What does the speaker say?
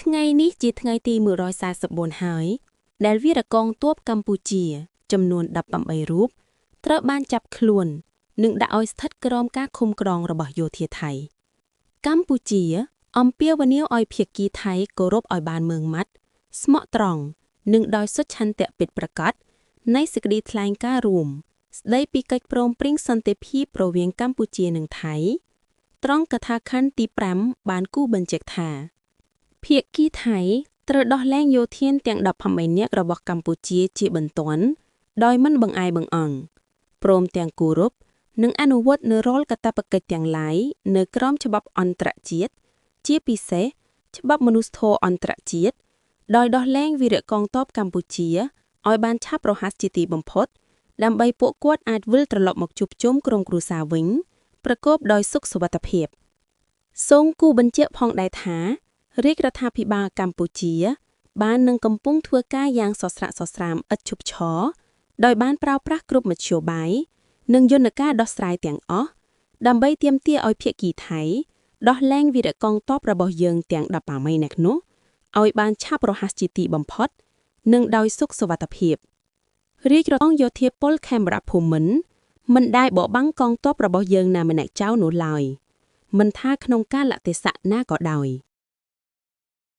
ថ្ងៃនេះជាថ្ងៃទី144ហើយដែលវីរកងទ័ពកម្ពុជាចំនួន18រូបត្រូវបានចាប់ខ្លួននិងដាក់ឲ្យស្ថិតក្រោមការឃុំក្រងរបស់យោធាថៃកម្ពុជាអំពាវនាវឲ្យភាគីថៃគោរពឲ្យបានម៉ឺងម៉ាត់ស្មោះត្រង់និងដោយសុឆន្ទៈពិតប្រាកដនៃសេចក្តីថ្លែងការណ៍រួមស្តីពីកិច្ចព្រមព្រៀងសន្តិភាពរវាងកម្ពុជានិងថៃត្រង់កថាខណ្ឌទី5បានគូបញ្ជាក់ថាភាគីថៃត្រូវដោះលែងយោធានទាំង18នាក់របស់កម្ពុជាជាបន្ទាន់ដោយមិនបង្អែបង្អង់ព្រមទាំងគោរពនិងអនុវត្តនូវរាល់កាតព្វកិច្ចទាំងឡាយនៅក្រោមច្បាប់អន្តរជាតិជាពិសេសច្បាប់មនុស្សធម៌អន្តរជាតិដោយដោះលែងវីរកងទ័ពកម្ពុជាឲ្យបានឆាប់រហ័សជាទីបំផុតដើម្បីពួកគាត់អាចវិលត្រឡប់មកជួបជុំក្រុមគ្រួសារវិញប្រកបដោយសុខសុវត្ថិភាពសូមគូបញ្ជាក់ផងដែរថារាជរដ្ឋាភិបាលកម្ពុជាបាននឹងកំពុងធ្វើការយ៉ាងសស្រាក់សស្រាមឥតឈប់ឈរដោយបានប្រើប្រាស់គ្រប់មធ្យោបាយនិងយន្តការដោះស្រាយទាំងអស់ដើម្បីទាមទារឲ្យភាគីថៃដោះលែងវីរកងទ័ពរបស់យើងទាំង18នាក់នោះឲ្យបានឆាប់រហ័សជាទីបំផុតនិងដោយសុខសុវត្ថិភាពរាជរដ្ឋាភិបាលយោធាពលខេមរភូមិន្ទមិនដែលបបាំងកងទ័ពរបស់យើងណាម្នាក់ចោលនោះឡើយមិនថាក្នុងកាលៈទេសៈណាក៏ដោយ